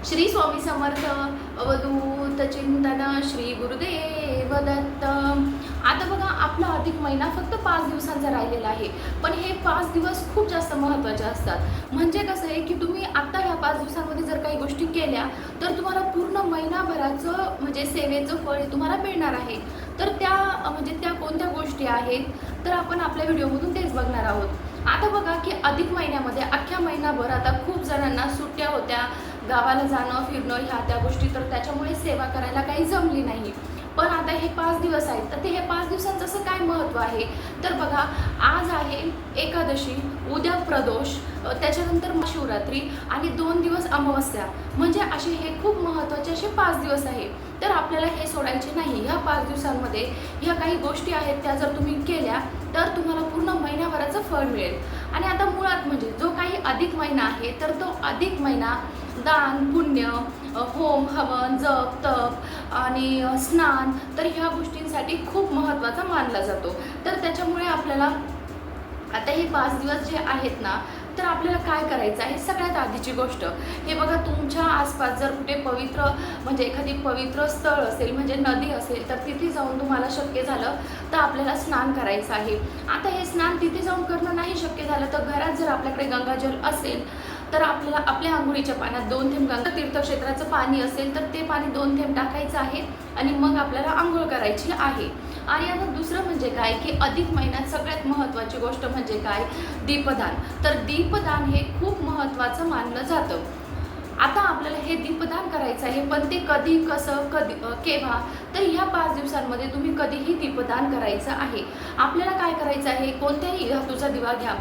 श्री स्वामी समर्थ. अवधूत चिंतन श्री गुरुदेव दत्त. आता बघा, आपला अधिक महिना फक्त 5 दिवसांचा राहिलेला आहे, पण हे 5 दिवस खूप जास्त महत्त्वाचे असतात. म्हणजे कसं आहे की तुम्ही आता ह्या 5 दिवसांमध्ये जर काही गोष्टी केल्या तर तुम्हाला पूर्ण महिनाभराचं म्हणजे सेवेचं फळ तुम्हाला मिळणार आहे. तर त्या कोणत्या गोष्टी आहेत तर आपण आपल्या व्हिडिओमधून तेच बघणार आहोत. आता बघा की अधिक महिन्यामध्ये अख्ख्या महिनाभर आता खूप जणांना सुट्ट्या होत्या, गावाला जाणं फिरणं ह्या त्या गोष्टी, तर त्याच्यामुळे सेवा करायला काही जमली नाही. पण आता हे 5 दिवस आहेत, तर हे 5 दिवसांचं असं काय महत्त्व आहे तर बघा, आज आहे एकादशी, उद्या प्रदोष, त्याच्यानंतर शिवरात्री आणि 2 दिवस अमावस्या. म्हणजे असे हे खूप महत्त्वाचे असे 5 दिवस आहे. तर आपल्याला हे सोडायचे नाही. ह्या 5 दिवसांमध्ये ह्या काही गोष्टी आहेत त्या जर तुम्ही केल्या तर तुम्हाला पूर्ण महिन्याभराचं फळ मिळेल. आणि आता मुळात म्हणजे जो काही अधिक महिना आहे तर तो अधिक महिना दान पुण्य, होम हवन, जप तप आणि स्नान, तर ह्या गोष्टींसाठी खूप महत्त्वाचा मानला जातो. तर त्याच्यामुळे आपल्याला आता हे 5 दिवस जे आहेत ना, तर आपल्याला काय करायचं आहे. सगळ्यात आधीची गोष्ट हे बघा, तुमच्या आसपास जर कुठे पवित्र म्हणजे एखादी पवित्र स्थळ असेल म्हणजे नदी असेल तर तिथे जाऊन तुम्हाला शक्य झालं तर आपल्याला स्नान करायचं आहे. आता हे स्नान तिथे जाऊन करणं नाही शक्य झालं तर घरात जर आपल्याकडे गंगाजल असेल तर आपल्याला आपल्या आंघोळीच्या पाण्यात 2 थेंब गंगा तीर्थक्षेत्राचं पाणी असेल तर ते पाणी 2 थेंब टाकायचं आहे आणि मग आपल्याला आंघोळ करायची आहे. आणि आता दुसरं म्हणजे काय की अधिक महिन्यात सगळ्यात महत्त्वाची गोष्ट म्हणजे काय, दीपदान. तर दीपदान हे खूप महत्त्वाचं मानलं जातं. आता आपल्याला हे दीपदान करायचं आहे, पण ते कधी कसं केव्हा तर ह्या 5 दिवसांमध्ये तुम्ही कधीही दीपदान करायचं आहे. आपल्याला काय करायचं आहे, कोणत्याही धातूचा दिवा घ्या,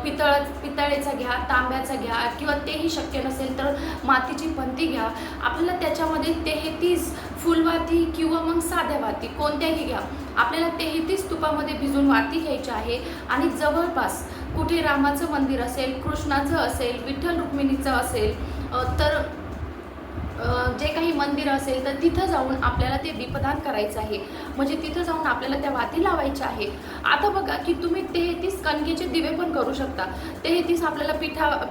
पितळेचा घ्या, तांब्याचा घ्या, किंवा तेही शक्य नसेल तर मातीची पंती घ्या. आपल्याला त्याच्यामध्ये 33 फुलवाती किंवा मग साध्या वाती कोणत्याही घ्या. आपल्याला 33 तुपामध्ये भिजून वाती घ्यायची आहे आणि जवळपास कुठे रामाचं मंदिर असेल, कृष्णाचं असेल, विठ्ठल रुक्मिणीचं असेल तर जे काही मंदिर असेल तर तिथं जाऊन आपल्याला ते दीपदान करायचं आहे. म्हणजे तिथं जाऊन आपल्याला त्या वाती लावायच्या आहे. आता बघा की तुम्ही 33 कणकेचे दिवे पण करू शकता. 33 आपल्याला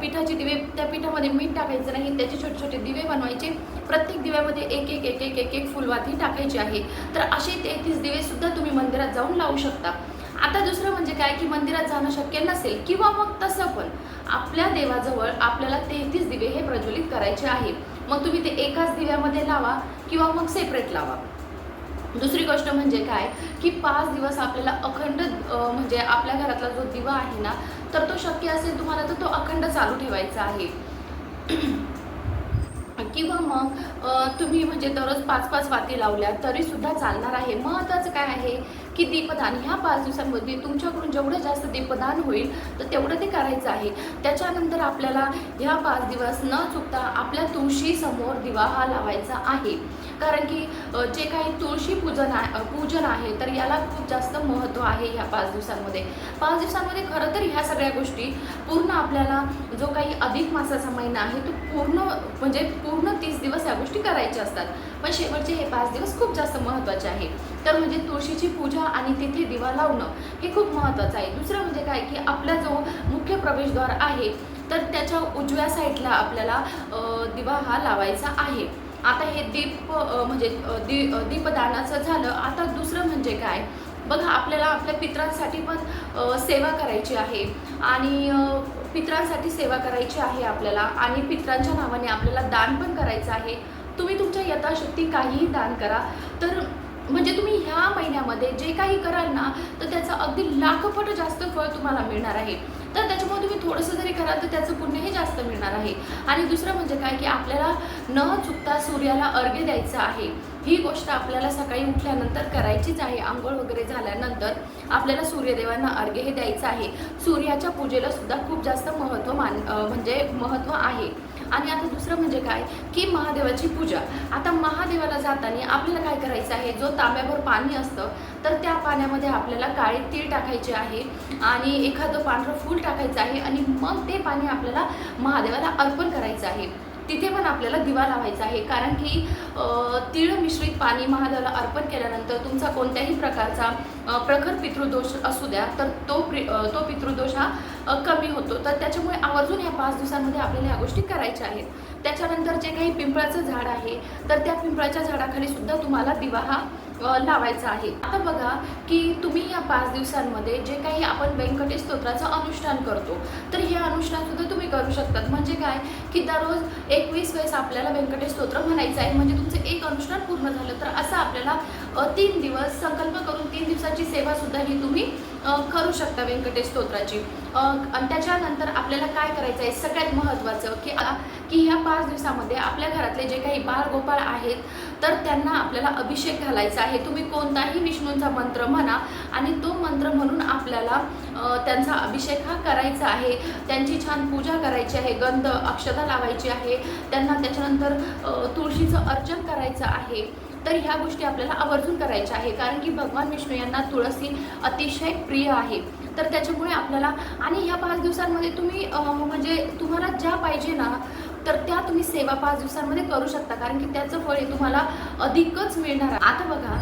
पिठाचे दिवे, त्या पिठामध्ये मीठ टाकायचं नाही, त्याचे छोटे छोटे दिवे बनवायचे. प्रत्येक दिव्यामध्ये एक फुलवाती टाकायची आहे. तर असे 33 दिवे सुद्धा तुम्ही मंदिरात जाऊन लावू शकता. आता दुसरं म्हणजे काय की मंदिरात जाणं शक्य नसेल किंवा मग तसं पण आपल्या देवाजवळ आपल्याला 33 दिवे हे प्रज्वलित करायचे आहे. मग तुम्ही ते एकाच दिव्यामध्ये लावा किंवा मग सेपरेट लावा. दुसरी गोष्ट म्हणजे काय की 5 दिवस आपल्याला अखंड म्हणजे आपल्या घरातला जो दिवा आहे ना तर तो शक्य असेल तुम्हाला तर तो अखंड चालू ठेवायचा आहे. किंवा मग तुम्ही म्हणजे दररोज 5-5 वाती लावल्या तरी सुद्धा चालणार आहे. महत्त्वाचं काय आहे की दीपदान ह्या 5 दिवसांमध्ये तुमच्याकडून जेवढं जास्त दीपदान होईल तर तेवढं ते करायचं आहे. त्याच्यानंतर आपल्याला ह्या 5 दिवस न चुकता आपल्या तुळशीसमोर दिवा हा लावायचा आहे. कारण की जे काही तुळशी पूजन आहे तर याला खूप जास्त महत्त्व आहे ह्या 5 दिवसांमध्ये. 5 दिवसांमध्ये खरं तर ह्या सगळ्या गोष्टी पूर्ण आपल्याला जो काही अधिक मासाचा महिना आहे तो पूर्ण 30 दिवस या गोष्टी करायच्या असतात. पण शेवटचे हे 5 दिवस खूप जास्त महत्त्वाचे आहे. तर म्हणजे तुळशीची पूजा आणि तिथे दिवा लावणं हे खूप महत्त्वाचं आहे. दुसरं म्हणजे काय की आपला जो मुख्य प्रवेशद्वार आहे तर त्याच्या उजव्या साईडला आपल्याला दिवा हा लावायचा आहे. आता हे दीपदानाचं झालं. आता दुसरं म्हणजे काय बघा, आपल्याला आपल्या पितरांसाठी पण सेवा करायची आहे आणि पितरांसाठी सेवा करायची आहे आपल्याला, आणि पितरांच्या नावाने आपल्याला दान पण करायचं आहे. तुम्ही तुमच्या यथाशक्ती काहीही दान करा. तर म्हणजे तुम्ही ह्या महिन्यामध्ये जे काही कराल ना तर त्याचं अगदी लाखपट जास्त फळ तुम्हाला मिळणार आहे. तर त्याच्यामुळे तुम्ही थोडंसं जरी कराल तर त्याचं पुण्यही जास्त मिळणार आहे. आणि दुसरं म्हणजे काय की आपल्याला न चुकता सूर्याला अर्घ्य द्यायचं आहे. ही गोष्ट आपल्याला सकाळी उठल्यानंतर करायचीच आहे. आंघोळ वगैरे झाल्यानंतर आपल्याला सूर्यदेवांना अर्घ्य हे द्यायचं आहे. सूर्याच्या पूजेला सुद्धा खूप जास्त महत्त्व आहे. आणि आता दुसरं म्हणजे काय की महादेवाची पूजा. आता महादेवाला जाताना आपल्याला काय करायचं आहे, जो तांब्याभर पाणी असतं तर त्या पाण्यामध्ये आपल्याला काळे तीळ टाकायचे आहे आणि एखादं पांढरं फूल टाकायचं आहे आणि मग ते पाणी आपल्याला महादेवाला अर्पण करायचं आहे. तिथे पण आपल्याला दिवा लावायचा आहे. कारण की तीळ मिश्रित पाणी महादेवाला अर्पण केल्यानंतर तुमचा कोणत्याही प्रकारचा प्रखर पितृदोष असू द्या तर तो पितृदोष हा कमी होतो. तर त्याच्यामुळे आवर्जून ह्या 5 दिवसांमध्ये आपल्याला ह्या गोष्टी करायच्या आहेत. त्याच्यानंतर जे काही पिंपळाचं झाड आहे तर त्या पिंपळाच्या झाडाखाली सुद्धा तुम्हाला दिवा हा लावायचा आहे. आता बघा की तुम्ही या 5 दिवसांमध्ये जे काही आपण व्यंकटेश स्तोत्राचं अनुष्ठान करतो तर हे अनुष्ठान सुद्धा तुम्ही करू शकतात. म्हणजे काय की दररोज 21 वेळेस आपल्याला व्यंकटेश स्तोत्र म्हणायचं आहे. म्हणजे तुमचं एक अनुष्ठान पूर्ण झालं. तर असं आपल्याला 3 दिवस संकल्प करून 3 दिवसाची सेवा सुद्धा ही तुम्ही करू शकता व्यंकटेश स्तोत्राची. आणि त्याच्यानंतर आपल्याला काय करायचं आहे सगळ्यात महत्त्वाचं की ह्या 5 दिवसामध्ये आपल्या घरातले जे काही बाळगोपाळ आहेत तर त्यांना आपल्याला अभिषेक घालायचा आहे. तुम्ही कोणताही विष्णूंचा मंत्र म्हणा आणि तो मंत्र म्हणून आपल्याला त्यांचा अभिषेक हा करायचा आहे. त्यांची छान पूजा करायची आहे. गंध अक्षता लावायची आहे. त्यांना त्याच्यानंतर तुळशीचं अर्चन करायचं आहे. तर ह्या गोष्टी आपल्याला आवर्जून करायच्या आहे. कारण की भगवान विष्णू यांना तुळस अतिशय प्रिय आहे. तर त्याच्यामुळे आपल्याला आणि ह्या 5 दिवसांमध्ये तुम्ही म्हणजे तुम्हाला ज्या पाहिजे ना तर त्या तुम्ही सेवा 5 दिवसांमध्ये करू शकता. कारण की त्याचं फळ हे तुम्हाला अधिकच मिळणार आहे. आता बघा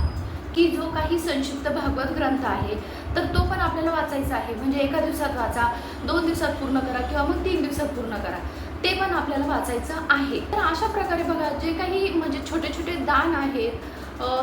की जो काही संक्षिप्त भागवत ग्रंथ आहे तर तो पण आपल्याला वाचायचा आहे. म्हणजे एका दिवसात वाचा, 2 दिवसात पूर्ण करा किंवा मग 3 दिवसात पूर्ण करा. ते पण आपल्याला वाचायचं आहे. तर अशा प्रकारे बघा जे काही म्हणजे छोटे छोटे दान आहेत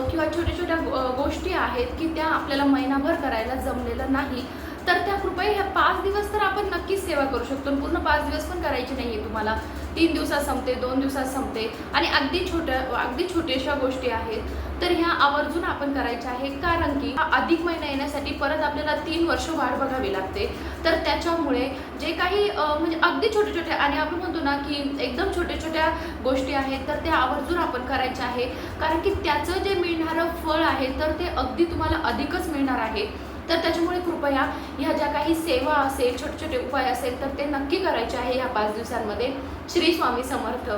किंवा छोट्या छोट्या गोष्टी आहेत की त्या आपल्याला महिनाभर करायला जमलेलं नाही तर त्या कृपया ह्या 5 दिवस तर आपण नक्कीच सेवा करू शकतो. पूर्ण 5 दिवस पण करायची नाही आहे तुम्हाला. 3 दिवसात संपते, 2 दिवसात संपते आणि अगदी छोट्याशा गोष्टी आहेत तर ह्या आवर्जून आपण करायच्या आहे. कारण की हा अधिक महिना येण्यासाठी परत आपल्याला 3 वर्ष वाट बघावी लागते. तर त्याच्यामुळे जे काही म्हणजे अगदी छोटे छोटे आणि आपण म्हणतो ना की एकदम छोट्या छोट्या गोष्टी आहेत तर त्या आवर्जून आपण करायच्या आहे. कारण की त्याचं जे मिळणारं फळ आहे तर ते अगदी तुम्हाला अधिकच मिळणार आहे. तर त्याच्यामुळे कृपया ह्या ज्या काही सेवा असेल छोटे छोटे उपाय असेल तर ते नक्की करायचे आहे ह्या 5 दिवसांमध्ये. श्री स्वामी समर्थ.